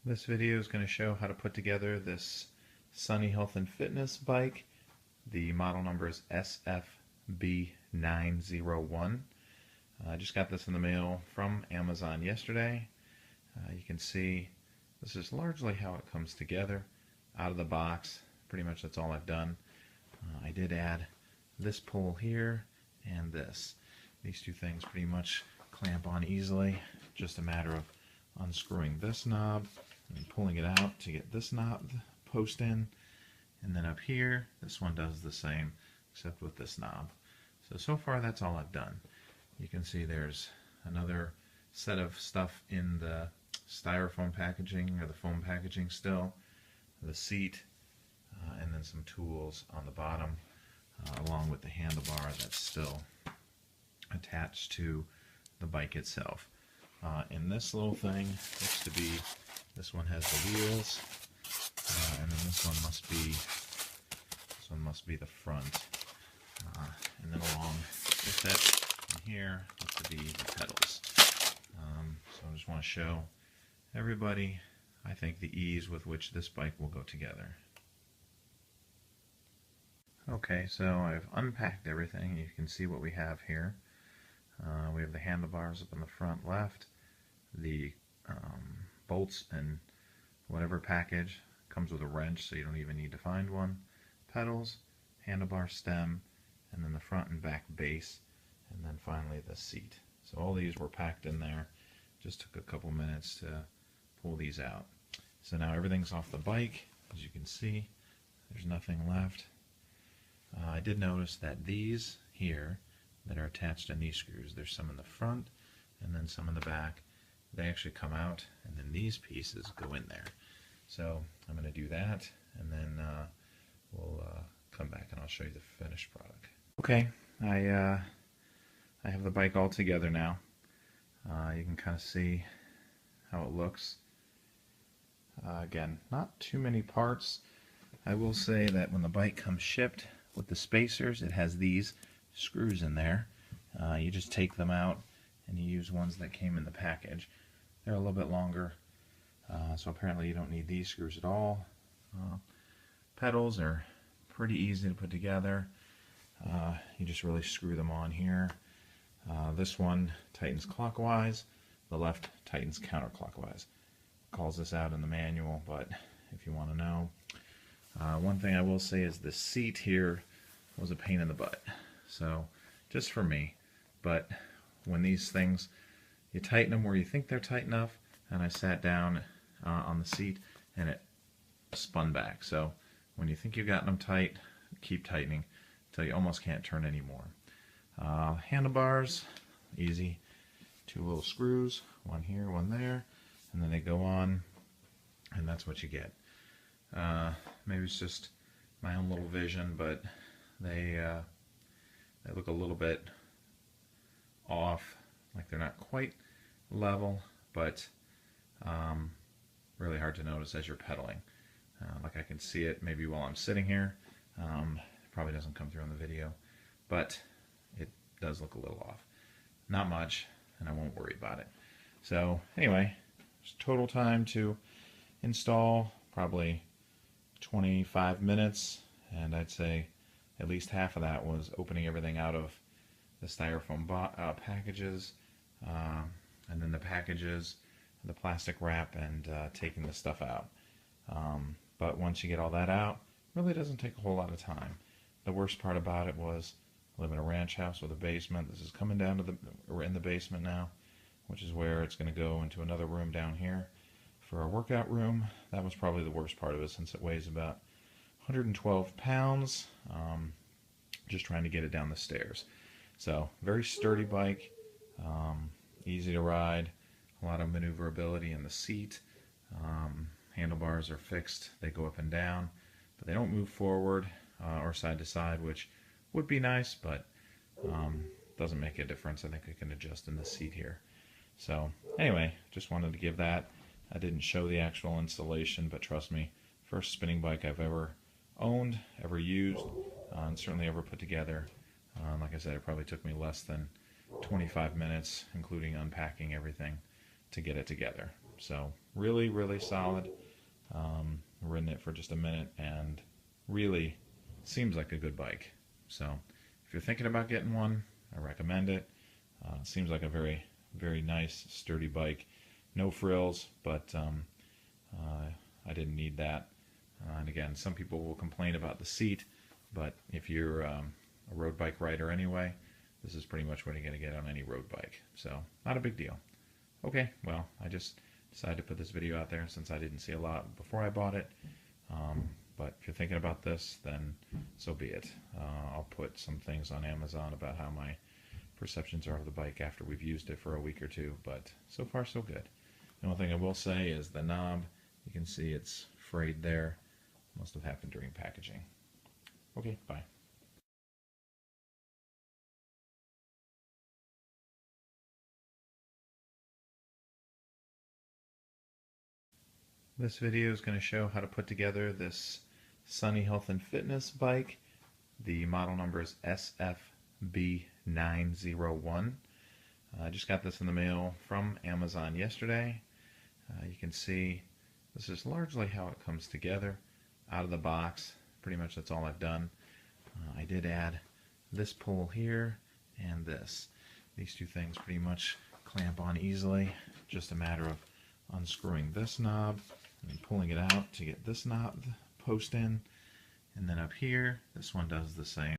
This video is going to show how to put together this Sunny Health and Fitness bike. The model number is SFB901. I just got this in the mail from Amazon yesterday. You can see this is largely how it comes together out of the box. Pretty much that's all I've done. I did add this pole here and this. These two things pretty much clamp on easily. Just a matter of unscrewing this knob and pulling it out to get this knob post in, and then up here this one does the same except with this knob. So far that's all I've done. You can see there's another set of stuff in the styrofoam packaging or the foam packaging still, the seat, and then some tools on the bottom, along with the handlebar that's still attached to the bike itself. And this little thing looks to be, this one has the wheels, and then this one must be the front, and then along with it in here looks to be the pedals. So I just want to show everybody, I think, the ease with which this bike will go together. Okay, so I've unpacked everything. You can see what we have here. We have the handlebars up in the front left, the bolts and whatever package comes with a wrench, so you don't even need to find one, pedals, handlebar stem, and then the front and back base, and then finally the seat. So all these were packed in there. Just took a couple minutes to pull these out. So now everything's off the bike. As you can see, there's nothing left. I did notice that these here that are attached in these screws, there's some in the front and then some in the back. They actually come out, and then these pieces go in there. So I'm going to do that, and then we'll come back and I'll show you the finished product. Okay, I have the bike all together now. You can kind of see how it looks. Again, not too many parts. I will say that when the bike comes shipped with the spacers, it has these screws in there. You just take them out and you use ones that came in the package. They're a little bit longer, so apparently you don't need these screws at all. Pedals are pretty easy to put together. You just really screw them on here. This one tightens clockwise, the left tightens counterclockwise. It calls this out in the manual, but if you want to know. One thing I will say is the seat here was a pain in the butt. So just for me, but when these things, you tighten them where you think they're tight enough, and I sat down on the seat and it spun back. So when you think you've gotten them tight, keep tightening until you almost can't turn anymore. Handlebars, easy. Two little screws, one here, one there, and then they go on, and that's what you get. Maybe it's just my own little vision, but they look a little bit off, like they're not quite level, but really hard to notice as you're pedaling. Like I can see it maybe while I'm sitting here. It probably doesn't come through on the video, but it does look a little off. Not much, and I won't worry about it. So anyway, total time to install, probably 25 minutes, and I'd say at least half of that was opening everything out of the styrofoam packages, and then the packages, the plastic wrap, and taking the stuff out. But once you get all that out, it really doesn't take a whole lot of time. The worst part about it was I live in a ranch house with a basement. This is coming down to we're in the basement now, which is where it's going to go into another room down here for our workout room. That was probably the worst part of it, since it weighs about 112 pounds, just trying to get it down the stairs. So very sturdy bike, easy to ride, a lot of maneuverability in the seat. Handlebars are fixed, they go up and down, but they don't move forward or side to side, which would be nice, but doesn't make a difference. I think I can adjust in the seat here. So anyway, just wanted to give that. I didn't show the actual installation, but trust me, first spinning bike I've ever owned, ever used, and certainly ever put together. Like I said, it probably took me less than 25 minutes, including unpacking everything, to get it together. So Really, really solid. Ridden it for just a minute and really seems like a good bike. So if you're thinking about getting one, I recommend it. Seems like a very, very nice, sturdy bike. No frills, but I didn't need that. And again, some people will complain about the seat, but if you're a road bike rider anyway, this is pretty much what you're going to get on any road bike. So not a big deal. Okay, well, I just decided to put this video out there since I didn't see a lot before I bought it. But if you're thinking about this, then so be it. I'll put some things on Amazon about how my perceptions are of the bike after we've used it for a week or two, but so far so good. The only thing I will say is the knob, you can see it's frayed there. Must have happened during packaging. Okay, bye. This video is going to show how to put together this Sunny Health and Fitness bike. The model number is SFB901. I just got this in the mail from Amazon yesterday. You can see this is largely how it comes together out of the box. Pretty much that's all I've done. I did add this pole here and this. These two things pretty much clamp on easily. Just a matter of unscrewing this knob and pulling it out to get this knob post in. And then up here, this one does the same.